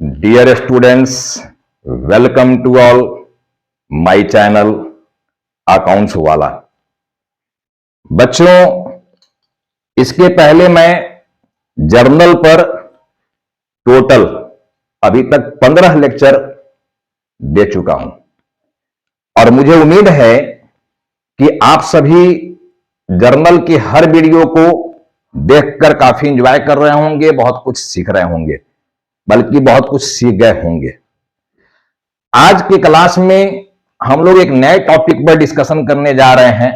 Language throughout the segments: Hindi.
Dear students, welcome to all my channel accounts वाला। बच्चों, इसके पहले मैं जर्नल पर टोटल अभी तक 15 लेक्चर दे चुका हूं और मुझे उम्मीद है कि आप सभी जर्नल की हर वीडियो को देखकर काफी एंजॉय कर रहे होंगे, बहुत कुछ सीख रहे होंगे, बल्कि बहुत कुछ सीख गए होंगे। आज की क्लास में हम लोग एक नए टॉपिक पर डिस्कशन करने जा रहे हैं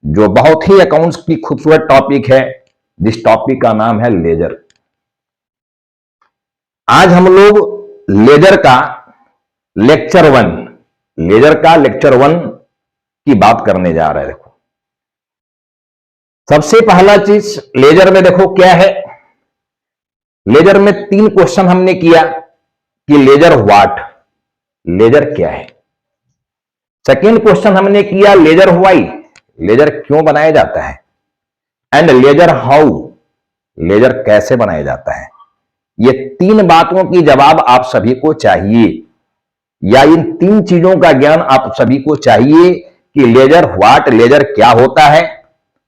जो बहुत ही अकाउंट्स की खूबसूरत टॉपिक है। जिस टॉपिक का नाम है लेजर। आज हम लोग लेजर का लेक्चर 1 की बात करने जा रहे हैं। देखो, सबसे पहला चीज लेजर में देखो क्या है। लेजर में 3 क्वेश्चन हमने किया कि लेजर व्हाट, लेजर क्या है। सेकेंड क्वेश्चन हमने किया लेजर व्हाई, लेजर क्यों बनाया जाता है। एंड लेजर हाउ, लेजर कैसे बनाया जाता है। ये 3 बातों की जवाब आप सभी को चाहिए, या इन 3 चीजों का ज्ञान आप सभी को चाहिए कि लेजर व्हाट, लेजर क्या होता है,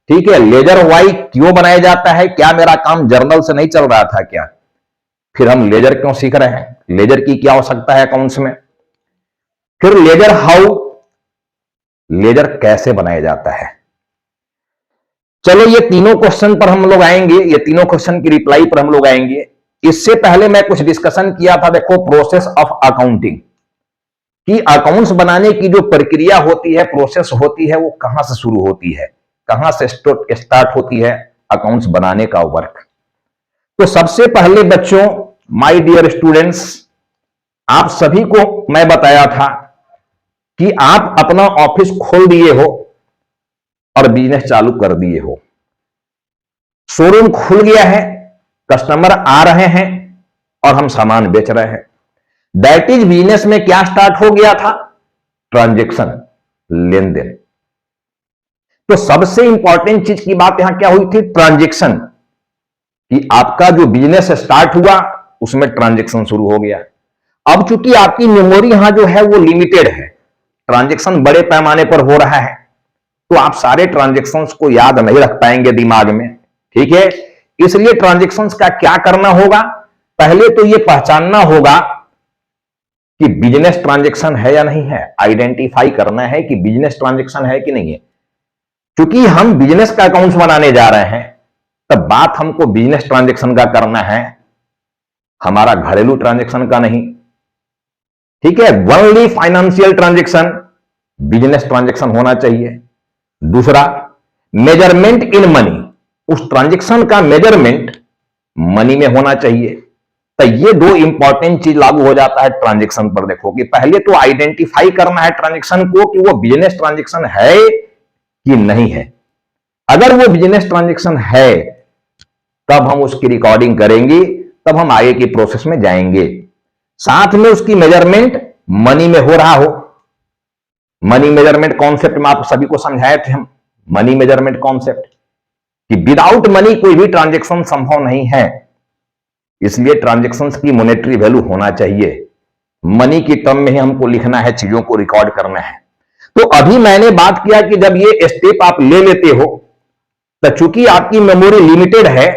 ठीक है, लेजर व्हाई क्यों बनाया जाता है। क्या मेरा काम जर्नल से नहीं चल रहा था क्या, फिर हम लेजर क्यों सीख रहे हैं, लेजर की क्या आवश्यकता है अकाउंट्स में। फिर लेजर हाउ, लेजर कैसे बनाया जाता है। चलो ये तीनों क्वेश्चन पर हम लोग आएंगे, ये तीनों क्वेश्चन की रिप्लाई पर हम लोग आएंगे। इससे पहले मैं कुछ डिस्कशन किया था। देखो, प्रोसेस ऑफ अकाउंटिंग कि अकाउंट्स बनाने की जो प्रक्रिया होती है, प्रोसेस होती है, वो कहां से शुरू होती है, कहां से स्टार्ट होती है अकाउंट्स बनाने का वर्क। तो सबसे पहले बच्चों, माय डियर स्टूडेंट्स, आप सभी को मैं बताया था कि आप अपना ऑफिस खोल दिए हो और बिजनेस चालू कर दिए हो। शोरूम खुल गया है, कस्टमर आ रहे हैं और हम सामान बेच रहे हैं। दैट इज बिजनेस में क्या स्टार्ट हो गया था, ट्रांजैक्शन, लेन देन। तो सबसे इंपॉर्टेंट चीज की बात यहां क्या हुई थी, ट्रांजैक्शन, कि आपका जो बिजनेस स्टार्ट हुआ उसमें ट्रांजैक्शन शुरू हो गया। अब चूंकि आपकी मेमोरी यहां जो है वो लिमिटेड है, ट्रांजैक्शन बड़े पैमाने पर हो रहा है, तो आप सारे ट्रांजैक्शंस को याद नहीं रख पाएंगे दिमाग में, ठीक है। इसलिए ट्रांजैक्शंस का क्या करना होगा, पहले तो यह पहचानना होगा कि बिजनेस ट्रांजैक्शन है या नहीं है। आइडेंटिफाई करना है कि बिजनेस ट्रांजैक्शन है कि नहीं है। क्योंकि हम बिजनेस का अकाउंट्स बनाने जा रहे हैं, तब बात हमको बिजनेस ट्रांजैक्शन का करना है, हमारा घरेलू ट्रांजैक्शन का नहीं, ठीक है। Only financial transaction, business transaction होना चाहिए। दूसरा, मेजरमेंट इन मनी, उस ट्रांजैक्शन का मेजरमेंट मनी में होना चाहिए। तो ये 2 इंपॉर्टेंट चीज लागू हो जाता है ट्रांजैक्शन पर। देखो कि पहले तो आइडेंटिफाई करना है ट्रांजैक्शन को कि वो बिजनेस ट्रांजैक्शन है कि नहीं है। अगर वो बिजनेस ट्रांजैक्शन है तब हम उसकी रिकॉर्डिंग करेंगे, तब हम आगे की प्रोसेस में जाएंगे। साथ में उसकी मेजरमेंट मनी में हो रहा हो। मनी मेजरमेंट कॉन्सेप्ट में आप सभी को समझाए थे हम, मनी मेजरमेंट कॉन्सेप्ट, कि विदाउट मनी कोई भी ट्रांजैक्शन संभव नहीं है। इसलिए ट्रांजैक्शंस की मॉनेटरी वैल्यू होना चाहिए। मनी की टर्म में ही हमको लिखना है, चीजों को रिकॉर्ड करना है। तो अभी मैंने बात किया कि जब ये स्टेप आप ले लेते हो, तो चूंकि आपकी मेमोरी लिमिटेड है,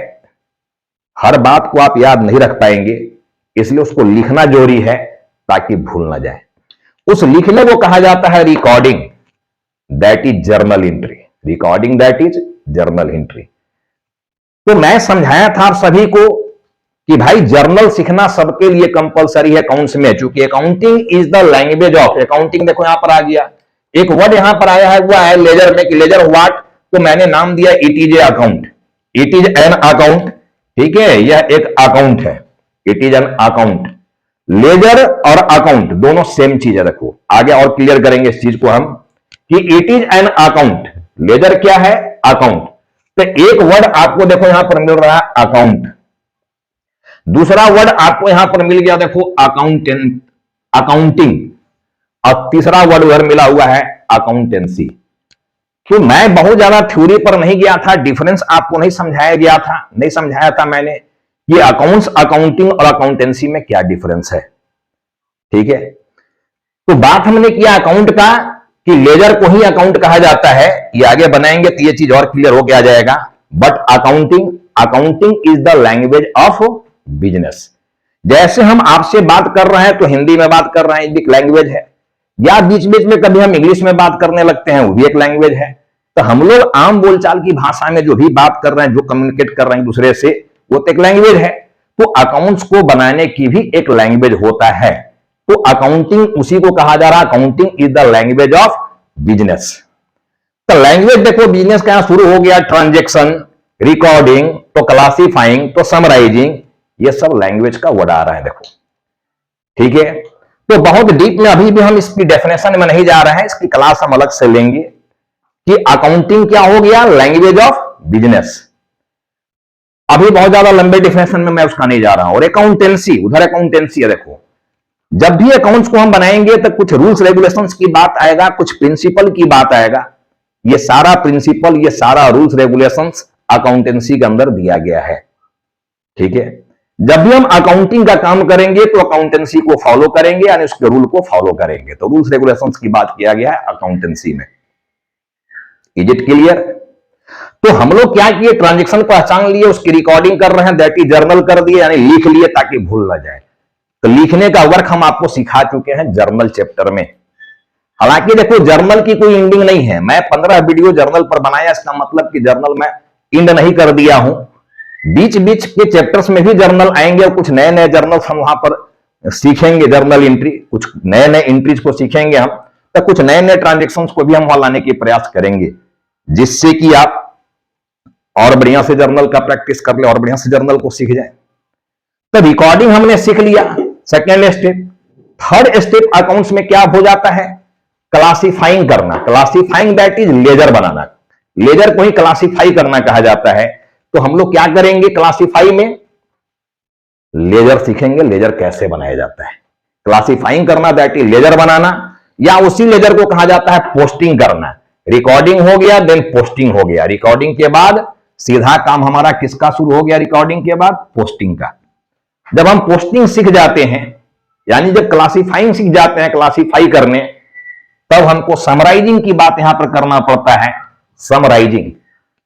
हर बात को आप याद नहीं रख पाएंगे, इसलिए उसको लिखना जरूरी है ताकि भूल ना जाए। उस लिखने को कहा जाता है recording, that is journal entry. Recording that is journal entry. तो मैं समझाया था आप सभी को कि भाई जर्नल सीखना सबके लिए कंपलसरी है अकाउंट्स में, चूंकि accounting is the language of accounting. देखो यहां पर आ गया एक वर्ड, यहां पर आया है, वो है लेजर में, कि लेजर व्हाट, तो मैंने नाम दिया it is a account, it is an account, ठीक है। यह एक अकाउंट है, it is an account. Ledger और अकाउंट दोनों सेम चीज है। देखो आगे और क्लियर करेंगे इस चीज को हम, कि it is an account, ledger क्या है, अकाउंट। तो एक वर्ड आपको देखो यहां पर मिल रहा है अकाउंट, दूसरा वर्ड आपको यहां पर मिल गया देखो अकाउंटेंट, अकाउंटिंग, और तीसरा वर्ड उधर मिला हुआ है अकाउंटेंसी। तो मैं बहुत ज्यादा थ्योरी पर नहीं गया था, डिफरेंस आपको नहीं समझाया गया था, नहीं समझाया था मैंने कि अकाउंट्स, अकाउंटिंग और अकाउंटेंसी में क्या डिफरेंस है। ठीक है, तो बात हमने किया अकाउंट का कि लेजर को ही अकाउंट कहा जाता है, ये आगे बनाएंगे तो ये चीज और क्लियर हो गया जाएगा। But accounting, accounting is the language of business. जैसे हम आपसे बात कर रहे हैं तो हिंदी में बात कर रहे हैं, ये भी एक लैंग्वेज है, या बीच बीच में कभी हम इंग्लिश में बात करने लगते हैं, वो भी एक लैंग्वेज है। तो हम लोग आम बोलचाल की भाषा में जो भी बात कर रहे हैं, जो कम्युनिकेट कर रहे हैं दूसरे से, वो तो एक लैंग्वेज है। तो अकाउंट्स को बनाने की भी एक लैंग्वेज होता है। तो अकाउंटिंग उसी को कहा जा रहा है, accounting is the language of business. तो लैंग्वेज देखो बिजनेस का यहां शुरू हो गया, ट्रांजेक्शन, रिकॉर्डिंग, तो क्लासिफाइंग, तो समराइजिंग, ये सब लैंग्वेज का वर्ड आ रहा है देखो। ठीक है, तो बहुत डीप में अभी भी हम इसकी डेफिनेशन में नहीं जा रहे हैं, इसकी क्लास हम अलग से लेंगे कि अकाउंटिंग क्या हो गया, लैंग्वेज ऑफ बिजनेस। अभी बहुत ज्यादा लंबे डेफिनेशन में मैं उसका नहीं जा रहा हूं। और अकाउंटेंसी, उधर अकाउंटेंसी है देखो। जब भी अकाउंट्स को हम बनाएंगे तो कुछ रूल्स रेगुलेशंस की बात आएगा, कुछ प्रिंसिपल की बात आएगा। ये सारा प्रिंसिपल, ये सारा रूल्स रेगुलेशंस अकाउंटेंसी के अंदर दिया गया है। ठीक है, जब भी हम अकाउंटिंग का काम करेंगे तो अकाउंटेंसी को फॉलो करेंगे, यानी उसके रूल को फॉलो करेंगे। तो रूल्स रेगुलेशंस की बात किया गया है अकाउंटेंसी में। Is it clear? तो हम लोग क्या किए, ट्रांजेक्शन पहचान लिए, उसकी रिकॉर्डिंग कर रहे हैं, दैट इज जर्नल कर दिए, यानी लिख लिए ताकि भूल ना जाए। तो लिखने का वर्क हम आपको सिखा चुके हैं जर्नल चैप्टर में। हालांकि देखो जर्नल की कोई एंडिंग नहीं है, मैं 15 वीडियो जर्नल पर बनाया, इसका मतलब कि जर्नल में एंड नहीं कर दिया हूं। बीच बीच के चैप्टर्स में भी जर्नल आएंगे और कुछ नए नए जर्नल्स हम वहां पर सीखेंगे, जर्नल एंट्री, कुछ नए नए एंट्रीज को सीखेंगे हम, तो कुछ नए नए ट्रांजेक्शंस को भी हम वहां लाने की प्रयास करेंगे, जिससे कि आप और बढ़िया से जर्नल का प्रैक्टिस कर ले और बढ़िया से जर्नल को सीख जाए। तो रिकॉर्डिंग हमने सीख लिया, second step. Third step accounts में क्या हो जाता है, क्लासिफाइंग करना। क्लासिफाइंग दैट इज लेजर बनाना, लेजर को ही क्लासिफाई करना कहा जाता है। तो हम लोग क्या करेंगे, क्लासिफाई में लेजर सीखेंगे, लेजर कैसे बनाया जाता है। क्लासिफाइंग करना दैट इज लेजर बनाना, या उसी लेजर को कहा जाता है पोस्टिंग करना। रिकॉर्डिंग हो गया, देन पोस्टिंग हो गया। रिकॉर्डिंग के बाद सीधा काम हमारा किसका शुरू हो गया, रिकॉर्डिंग के बाद पोस्टिंग का। जब हम पोस्टिंग सीख जाते हैं, यानी जब क्लासिफाइंग सीख जाते हैं, क्लासिफाई करने, तब हमको समराइजिंग की बात यहां पर करना पड़ता है। समराइजिंग,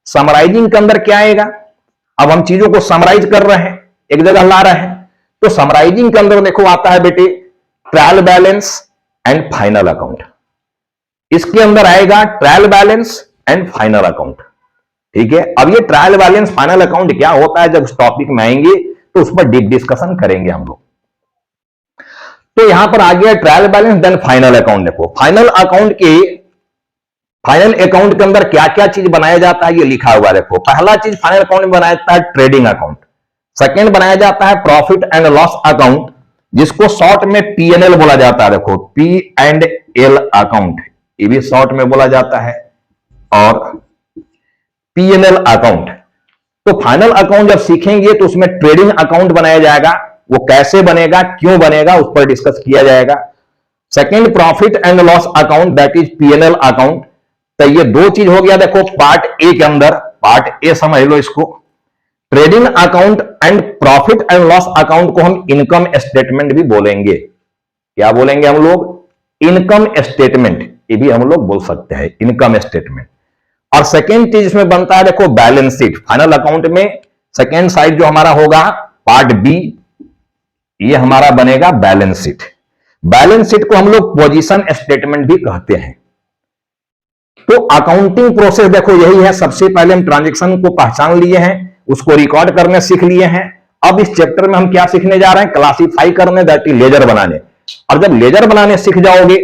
समराइजिंग के अंदर क्या आएगा, अब हम चीजों को समराइज कर रहे हैं, एक जगह ला रहे हैं। तो समराइजिंग के अंदर देखो आता है बेटे trial balance and final account. इसके अंदर आएगा trial balance and final account. ठीक है, अब ये ट्रायल बैलेंस फाइनल अकाउंट क्या होता है, जब उस टॉपिक में आएंगे तो उस पर डीप डिस्कशन करेंगे हम लोग। तो यहां पर आ गया trial balance then final account. देखो फाइनल अकाउंट के, फाइनल अकाउंट के अंदर क्या क्या चीज बनाया जाता है, ये लिखा हुआ है। देखो पहला चीज फाइनल अकाउंट में बनाया जाता है ट्रेडिंग अकाउंट। सेकंड बनाया जाता है प्रॉफिट एंड लॉस अकाउंट, जिसको शॉर्ट में P&L बोला जाता है। देखो P&L अकाउंट, ये भी शॉर्ट में बोला जाता है, और P&L अकाउंट। तो फाइनल अकाउंट जब सीखेंगे तो उसमें ट्रेडिंग अकाउंट बनाया जाएगा, वो कैसे बनेगा, क्यों बनेगा, उस पर डिस्कस किया जाएगा। Second profit and loss account that is P&L account. तो ये दो चीज हो गया। देखो पार्ट ए के अंदर, पार्ट ए समझ लो इसको, trading account and profit and loss account को हम इनकम स्टेटमेंट भी बोलेंगे। क्या बोलेंगे हम लोग, इनकम स्टेटमेंट, ये भी हम लोग बोल सकते हैं इनकम स्टेटमेंट। और सेकेंड चीज इसमें बनता है देखो बैलेंस शीट। फाइनल अकाउंट में सेकेंड साइड जो हमारा होगा पार्ट बी, ये हमारा बनेगा बैलेंस शीट। बैलेंस शीट को हम लोग पोजीशन स्टेटमेंट भी कहते हैं। तो अकाउंटिंग प्रोसेस देखो यही है। सबसे पहले हम ट्रांजेक्शन को पहचान लिए हैं, उसको रिकॉर्ड करने सीख लिए हैं। अब इस चैप्टर में हम क्या सीखने जा रहे हैं, क्लासिफाई करने, दैट इज लेजर बनाने। और जब लेजर बनाने सीख जाओगे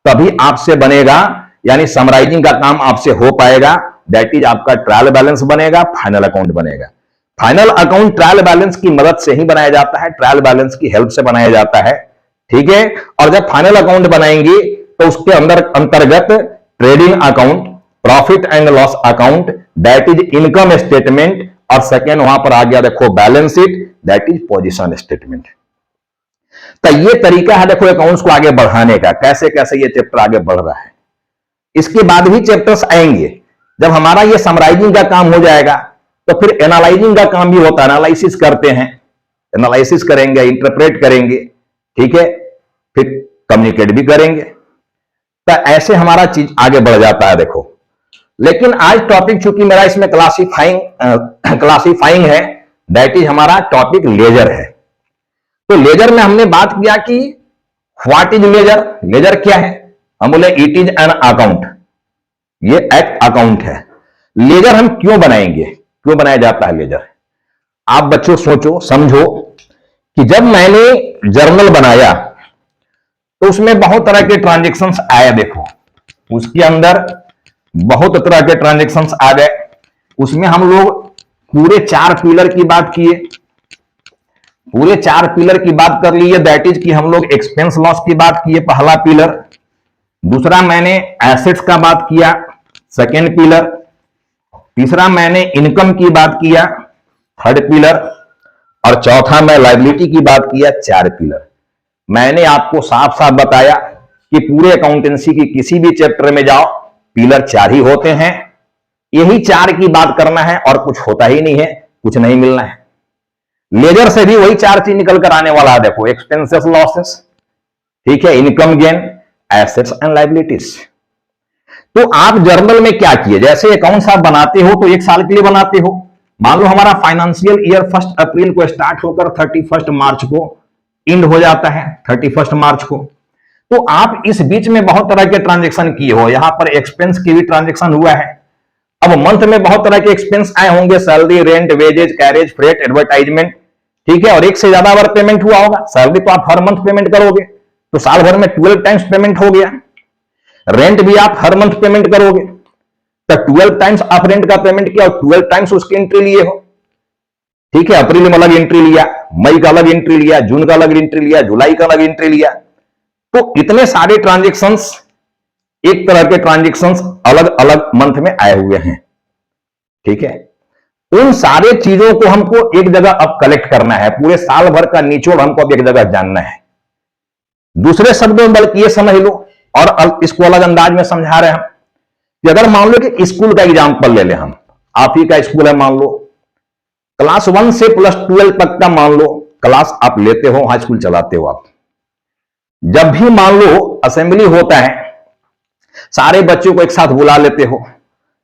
तभी आपसे बनेगा, यानी समराइजिंग का काम आपसे हो पाएगा, दैट इज आपका ट्रायल बैलेंस बनेगा, फाइनल अकाउंट बनेगा। फाइनल अकाउंट ट्रायल बैलेंस की मदद से ही बनाया जाता है, ट्रायल बैलेंस की हेल्प से बनाया जाता है। ठीक है, और जब फाइनल अकाउंट बनाएंगे तो उसके अंदर अंतर्गत trading account, profit and loss account, that is income statement, और सेकेंड वहां पर आ गया देखो balance sheet, that is position statement. तो ये तरीका है देखो अकाउंट्स को आगे बढ़ाने का, कैसे कैसे ये चैप्टर आगे बढ़ रहा है। इसके बाद भी चैप्टर्स आएंगे। जब हमारा ये समराइजिंग का काम हो जाएगा तो फिर एनालाइजिंग का काम भी होता है, एनालिसिस करते हैं, एनालिसिस करेंगे, इंटरप्रेट करेंगे, ठीक है, फिर कम्युनिकेट भी करेंगे। तो ऐसे हमारा चीज आगे बढ़ जाता है। देखो, लेकिन आज टॉपिक चूंकि मेरा इसमें क्लासिफाइंग है, दैट इज हमारा टॉपिक लेजर है। तो लेजर में हमने बात किया कि व्हाट इज लेजर, लेजर क्या है। हम बोले इट इज एन अकाउंट, ये एक अकाउंट है। लेजर हम क्यों बनाएंगे, क्यों बनाया जाता है लेजर। आप बच्चों सोचो समझो कि जब मैंने जर्नल बनाया तो उसमें बहुत तरह के ट्रांजेक्शन्स आए। देखो, उसके अंदर बहुत तरह के ट्रांजेक्शन्स आ गए। उसमें हम लोग पूरे 4 पिलर की बात किए, पूरे 4 पिलर की बात कर लिए, दैट इज कि हम लोग एक्सपेंस लॉस की बात किए, पहला पिलर। दूसरा मैंने एसेट्स का बात किया, सेकेंड पिलर। तीसरा मैंने इनकम की बात किया, थर्ड पिलर। और चौथा मैं लायबिलिटी की बात किया, 4 पिलर। मैंने आपको साफ साफ बताया कि पूरे अकाउंटेंसी की किसी भी चैप्टर में जाओ, पिलर 4 ही होते हैं, यही 4 की बात करना है और कुछ होता ही नहीं है, कुछ नहीं मिलना है। लेजर से भी वही 4 चीज निकल कर आने वाला है। देखो, एक्सपेंसेस लॉसेस, ठीक है, income gain, assets and liabilities. तो आप जर्नल में क्या किए, जैसे अकाउंट्स आप बनाते हो तो 1 साल के लिए बनाते हो। मान लो हमारा फाइनेंशियल ईयर 1 अप्रैल को स्टार्ट होकर 31 मार्च को एंड हो जाता है, 31 मार्च को। तो आप इस बीच में बहुत तरह के ट्रांजेक्शन किए हो, यहां पर एक्सपेंस की भी ट्रांजेक्शन हुआ है। अब मंथ में बहुत तरह के एक्सपेंस आए होंगे, salary, rent, wages, carriage, freight, advertisement, ठीक है, और एक से ज्यादा बार पेमेंट हुआ होगा। सैलरी तो आप हर मंथ पेमेंट करोगे, तो साल भर में 12 टाइम्स पेमेंट हो गया। रेंट भी आप हर मंथ पेमेंट करोगे, तो 12 टाइम्स आप रेंट का पेमेंट किया और 12 टाइम्स उसकी एंट्री लिए हो, ठीक है। अप्रैल में अलग एंट्री लिया, मई का अलग एंट्री लिया, जून का अलग एंट्री लिया, जुलाई का अलग एंट्री लिया। तो इतने सारे ट्रांजेक्शन्स, एक तरह के ट्रांजेक्शन्स अलग अलग मंथ में आए हुए हैं, ठीक है। उन सारे चीजों को हमको एक जगह अब कलेक्ट करना है, पूरे साल भर का निचोड़ हमको अब एक जगह जानना है। दूसरे शब्दों में बल्कि ये समझ लो, और इसको अलग अंदाज में समझा रहे हैं हम, कि अगर मान लो कि स्कूल का एग्जाम्पल ले लें हम, आप ही का स्कूल है, मान लो क्लास 1 से प्लस 12 तक का मान लो क्लास आप लेते हो, हाई स्कूल चलाते हो आप। जब भी मान लो असेंबली होता है, सारे बच्चों को एक साथ बुला लेते हो।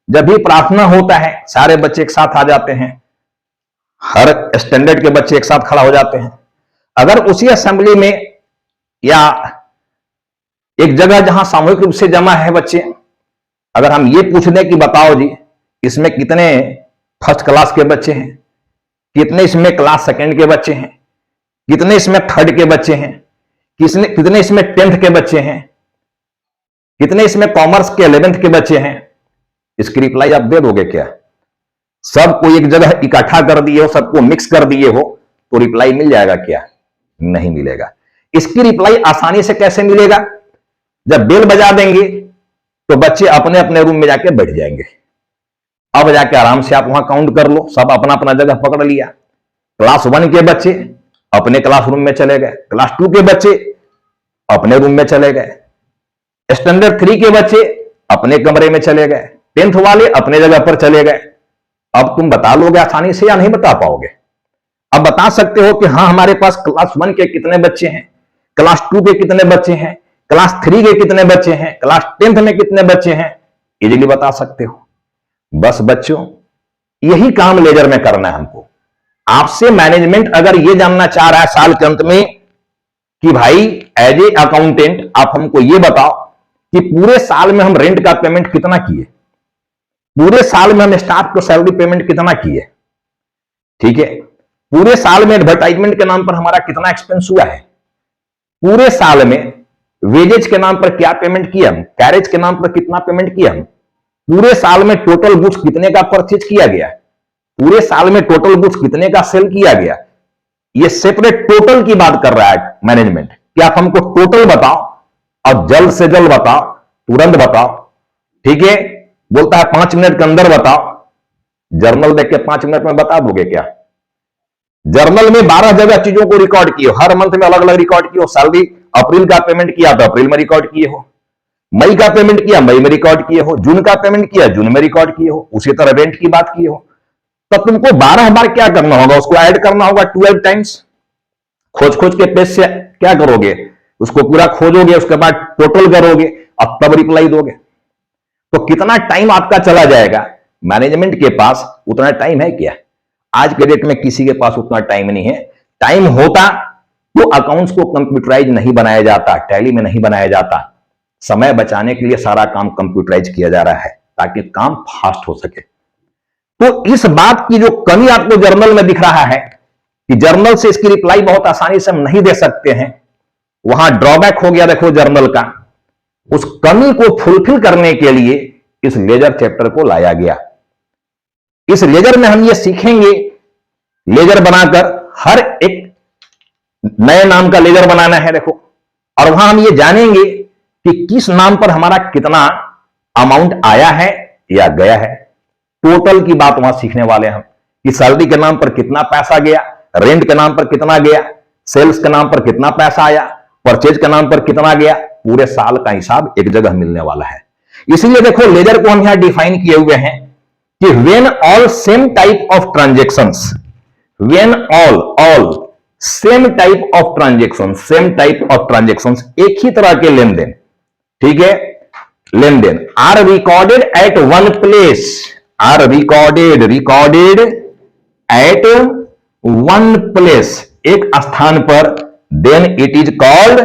जब भी प्रार्थना होता है, सारे बच्चे एक साथ आ जाते हैं, हर स्टैंडर्ड के बच्चे एक साथ खड़ा हो जाते हैं। अगर उसी असेंबली में या एक जगह जहां सामूहिक रूप से जमा है बच्चे, अगर हम ये पूछ दें कि बताओ जी, इसमें कितने फर्स्ट क्लास के बच्चे हैं, कितने इसमें क्लास सेकंड के बच्चे हैं, कितने इसमें थर्ड के बच्चे हैं, कितने इसमें 10th के बच्चे हैं, कितने इसमें कॉमर्स के 11th के बच्चे हैं, इसकी रिप्लाई आप दे दोगे क्या। सबको एक जगह इकट्ठा कर दिए हो, सबको मिक्स कर दिए हो, तो रिप्लाई मिल जाएगा क्या, नहीं मिलेगा। इसकी रिप्लाई आसानी से कैसे मिलेगा, जब बेल बजा देंगे तो बच्चे अपने अपने रूम में जाके बैठ जाएंगे। अब जाके आराम से आप वहां काउंट कर लो, सब अपना अपना जगह पकड़ लिया। क्लास 1 के बच्चे अपने क्लासरूम में चले गए, क्लास 2 के बच्चे अपने रूम में चले गए, स्टैंडर्ड 3 के बच्चे अपने कमरे में चले गए, 10th वाले अपने जगह पर चले गए। अब तुम बता लोगे आसानी से या नहीं बता पाओगे। अब बता सकते हो कि हाँ, हमारे पास क्लास 1 के कितने बच्चे हैं, क्लास 2 के कितने बच्चे हैं, क्लास 3 के कितने बच्चे हैं, क्लास 10th में कितने बच्चे हैं, इजीली बता सकते हो। बस बच्चों, यही काम लेजर में करना है हमको। आपसे मैनेजमेंट अगर यह जानना चाह रहा है साल के अंत में कि भाई एज ए अकाउंटेंट आप हमको यह बताओ कि पूरे साल में हम रेंट का पेमेंट कितना किए, पूरे साल में हम स्टाफ को सैलरी पेमेंट कितना किए, ठीक है, पूरे साल में एडवर्टाइजमेंट के नाम पर हमारा कितना एक्सपेंस हुआ है, पूरे साल में वेजेज के नाम पर क्या पेमेंट किया हम, कैरेज के नाम पर कितना पेमेंट किया हम, पूरे साल में टोटल गुड्स कितने का परचेज किया गया, पूरे साल में टोटल गुड्स कितने का सेल किया गया। ये सेपरेट टोटल की बात कर रहा है मैनेजमेंट कि आप हमको टोटल बताओ और जल्द से जल्द बताओ, तुरंत बताओ, ठीक है। बोलता है 5 मिनट के अंदर बताओ। जर्नल देख के 5 मिनट में बता दोगे क्या। जर्नल में 12 जगह चीजों को रिकॉर्ड किए, हर मंथ में अलग अलग रिकॉर्ड किए हो। सैलरी अप्रैल का पेमेंट किया तो अप्रैल में रिकॉर्ड किए हो, मई का पेमेंट किया मई में रिकॉर्ड किए हो, जून का पेमेंट किया जून में रिकॉर्ड किए हो, उसी तरह रेंट की बात किए हो। तो तुमको 12 बार क्या करना होगा, उसको ऐड करना होगा 12 टाइम्स। खोज खोज के पेज से क्या करोगे, उसको पूरा खोजोगे, उसके बाद टोटल करोगे और तब रिप्लाई दोगे। तो कितना टाइम आपका चला जाएगा, मैनेजमेंट के पास उतना टाइम है क्या? आज के डेट में किसी के पास उतना टाइम नहीं है। टाइम होता तो अकाउंट्स को कंप्यूटराइज नहीं बनाया जाता, टैली में नहीं बनाया जाता। समय बचाने के लिए सारा काम कंप्यूटराइज किया जा रहा है ताकि काम फास्ट हो सके। तो इस बात की जो कमी आपको जर्नल में दिख रहा है कि जर्नल से इसकी रिप्लाई बहुत आसानी से हम नहीं दे सकते हैं, वहां ड्रॉबैक हो गया देखो जर्नल का। उस कमी को फुलफिल करने के लिए इस लेजर चैप्टर को लाया गया। इस लेजर में हम ये सीखेंगे, लेजर बनाकर हर एक नए नाम का लेजर बनाना है देखो, और वहां हम ये जानेंगे कि किस नाम पर हमारा कितना अमाउंट आया है या गया है। टोटल की बात वहां सीखने वाले हम कि सैलरी के नाम पर कितना पैसा गया, रेंट के नाम पर कितना गया, सेल्स के नाम पर कितना पैसा आया, परचेज के नाम पर कितना गया, पूरे साल का हिसाब एक जगह मिलने वाला है। इसलिए देखो लेजर को हम यहां डिफाइन किए हुए हैं कि when all same type of transactions, when all same type of transactions, एक ही तरह के लेन देन, ठीक है, लेन देन are recorded at one place, are recorded at one place, एक स्थान पर, then it is called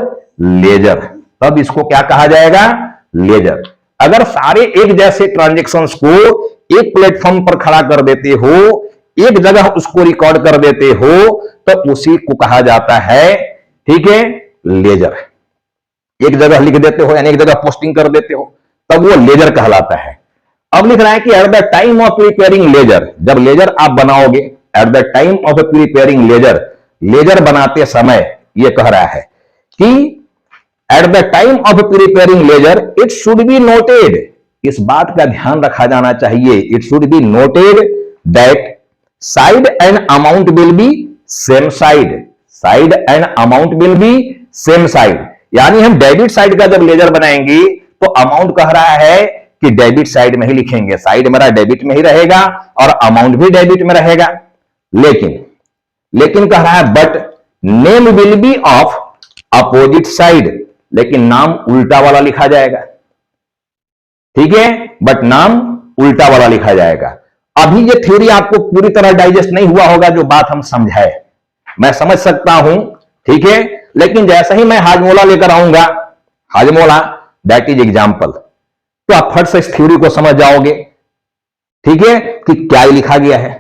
ledger. तब इसको क्या कहा जाएगा, लेजर। अगर सारे एक जैसे ट्रांजेक्शंस को एक प्लेटफॉर्म पर खड़ा कर देते हो, एक जगह उसको रिकॉर्ड कर देते हो, तो उसी को कहा जाता है, ठीक है, लेजर। एक जगह लिख देते हो यानी एक जगह पोस्टिंग कर देते हो, तब वो लेजर कहलाता है। अब लिख रहा है कि at the time of preparing ledger, जब लेजर आप बनाओगे, at the time of preparing ledger, ledger बनाते समय ये कह रहा है कि at the time of preparing ledger it should be noted, इस बात का ध्यान रखा जाना चाहिए, it should be noted that side and amount will be same side, side and amount will be same side. यानी हम डेबिट साइड का जब लेजर बनाएंगे तो अमाउंट कह रहा है कि डेबिट साइड में ही लिखेंगे, साइड मेरा डेबिट में ही रहेगा और अमाउंट भी डेबिट में रहेगा। लेकिन कह रहा है but name will be of opposite side, लेकिन नाम उल्टा वाला लिखा जाएगा, ठीक है, बट नाम उल्टा वाला लिखा जाएगा। अभी ये थ्योरी आपको पूरी तरह डाइजेस्ट नहीं हुआ होगा जो बात हम समझाए, मैं समझ सकता हूं, ठीक है, लेकिन जैसे ही मैं हाजमोला लेकर आऊंगा, हाजमोला दैट इज एग्जाम्पल, तो आप फट से इस थ्योरी को समझ जाओगे, ठीक है, कि क्या लिखा गया है।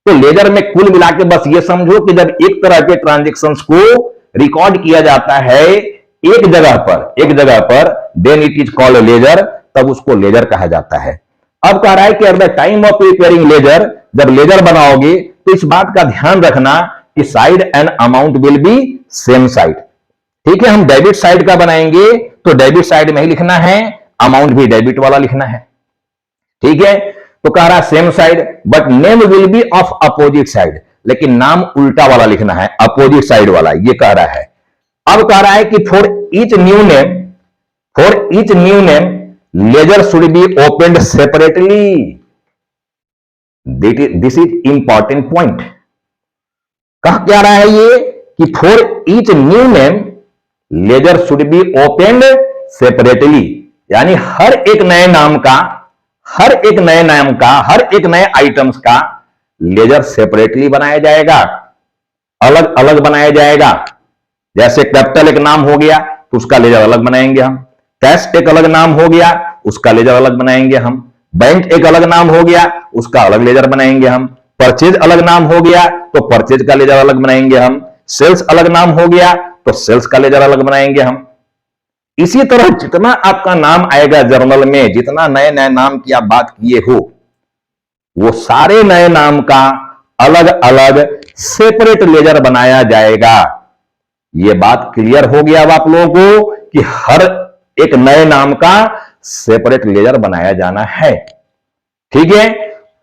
तो लेजर में कुल मिला के बस ये समझो कि जब एक तरह के ट्रांजेक्शंस को रिकॉर्ड किया जाता है एक जगह पर, then it is called ledger, तब उसको लेजर कहा जाता है। अब कह रहा है कि at the time of preparing ledger, जब लेजर बनाओगे तो इस बात का ध्यान रखना कि side and amount will be same side, ठीक है। हम डेबिट साइड का बनाएंगे तो डेबिट साइड में ही लिखना है, अमाउंट भी डेबिट वाला लिखना है, ठीक है। तो कह रहा है same side but name will be of opposite side, लेकिन नाम उल्टा वाला लिखना है, अपोजिट साइड वाला, ये कह रहा है। अब कह रहा है कि for each new name ledger should be opened separately, this is important point. कह क्या रहा है ये कि for each new name ledger should be opened separately, यानी हर एक नए नाम का, हर एक नए आइटम्स का लेजर सेपरेटली बनाया जाएगा, अलग अलग बनाया जाएगा। जैसे कैपिटल एक नाम हो गया तो उसका लेजर अलग बनाएंगे हम, कैश एक अलग नाम हो गया उसका लेजर अलग बनाएंगे हम, बैंक एक अलग नाम हो गया उसका अलग लेजर बनाएंगे हम, परचेज अलग नाम हो गया तो परचेज का लेजर अलग बनाएंगे हम, सेल्स अलग नाम हो गया तो सेल्स का लेजर अलग बनाएंगे हम। इसी तरह जितना आपका नाम आएगा जर्नल में, जितना नए नए नाम की आप बात किए हो, वो सारे नए नाम का अलग अलग सेपरेट लेजर बनाया जाएगा। ये बात क्लियर हो गया अब आप लोगों को कि हर एक नए नाम का सेपरेट लेजर बनाया जाना है, ठीक है।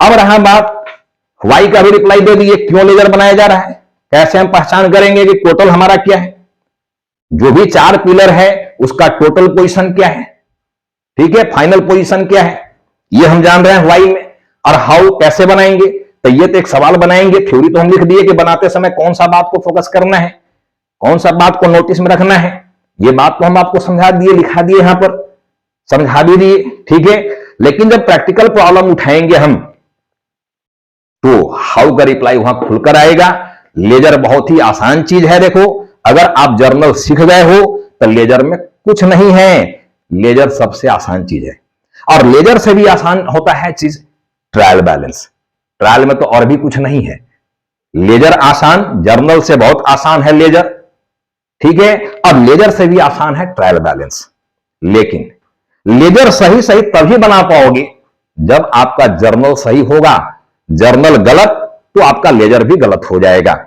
अब रहा बात, वाई का भी रिप्लाई दे दिए, क्यों लेजर बनाया जा रहा है, कैसे हम पहचान करेंगे कि टोटल हमारा क्या है, जो भी 4 पिलर है उसका टोटल पोजीशन क्या है, ठीक है, फाइनल पोजीशन क्या है, ये हम जान रहे हैं वाई में। और हाउ कैसे बनाएंगे, तो ये तो एक सवाल बनाएंगे, थ्योरी तो हम लिख दिए कि बनाते समय कौन सा बात को फोकस करना है, कौन सा बात को नोटिस में रखना है, ये बात तो हम आपको समझा दिए, लिखा दिए, यहां पर समझा भी दिए, ठीक है। लेकिन जब प्रैक्टिकल प्रॉब्लम उठाएंगे हम, तो हाउ का रिप्लाई वहां खुलकर आएगा। लेजर बहुत ही आसान चीज है। देखो, अगर आप जर्नल सीख गए हो तो लेजर में कुछ नहीं है, लेजर सबसे आसान चीज है। और लेजर से भी आसान होता है चीज ट्रायल बैलेंस। ट्रायल में तो और भी कुछ नहीं है। लेजर आसान, जर्नल से बहुत आसान है लेजर, ठीक है। और लेजर से भी आसान है ट्रायल बैलेंस। लेकिन लेजर सही सही तभी बना पाओगे जब आपका जर्नल सही होगा। जर्नल गलत तो आपका लेजर भी गलत हो जाएगा।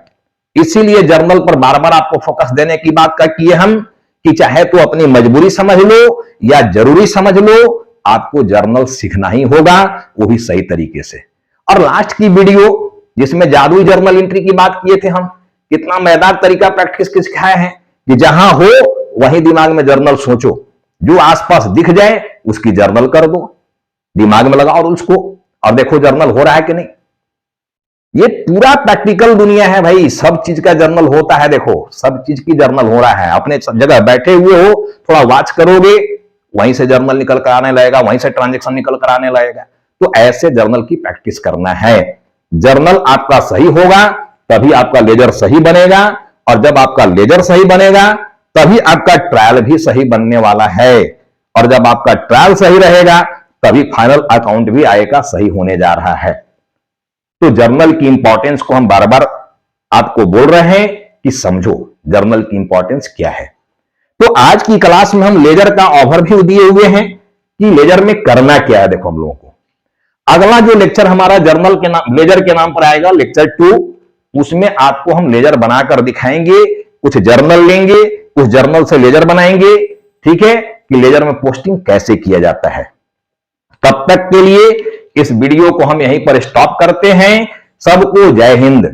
इसीलिए जर्नल पर बार बार आपको फोकस देने की बात का किए हम कि चाहे तो अपनी मजबूरी समझ लो या जरूरी समझ लो, आपको जर्नल सीखना ही होगा, वो भी सही तरीके से। और लास्ट की वीडियो जिसमें जादुई जर्नल एंट्री की बात किए थे हम, कितना मजेदार तरीका प्रैक्टिस के सिखाए हैं कि जहां हो वहीं दिमाग में जर्नल सोचो, जो आसपास दिख जाए उसकी जर्नल कर दो, दिमाग में लगाओ और उसको, और देखो जर्नल हो रहा है कि नहीं। ये पूरा प्रैक्टिकल दुनिया है भाई, सब चीज का जर्नल होता है। देखो, सब चीज की जर्नल हो रहा है। अपने जगह बैठे हुए हो, थोड़ा वॉच करोगे, वहीं से जर्नल निकल कर आने लगेगा, वहीं से ट्रांजेक्शन निकल कर आने लगेगा। तो ऐसे जर्नल की प्रैक्टिस करना है। जर्नल आपका सही होगा तभी आपका लेजर सही बनेगा, और जब आपका लेजर सही बनेगा तभी आपका ट्रायल भी सही बनने वाला है। और जब आपका ट्रायल सही रहेगा तभी फाइनल अकाउंट भी आएगा सही होने जा रहा है। तो जर्नल की इंपॉर्टेंस को हम बार बार आपको बोल रहे हैं कि समझो जर्नल की इंपॉर्टेंस क्या है। तो आज की क्लास में हम लेजर का ओवरव्यू दिए हुए हैं कि लेजर में करना क्या है। देखो, हम लोगों को अगला जो लेक्चर हमारा जर्नल के नाम, लेजर के नाम पर आएगा, लेक्चर 2, उसमें आपको हम लेजर बनाकर दिखाएंगे। कुछ जर्नल लेंगे, उस जर्नल से लेजर बनाएंगे, ठीक है, कि लेजर में पोस्टिंग कैसे किया जाता है। तब तक के लिए इस वीडियो को हम यहीं पर स्टॉप करते हैं। सबको जय हिंद।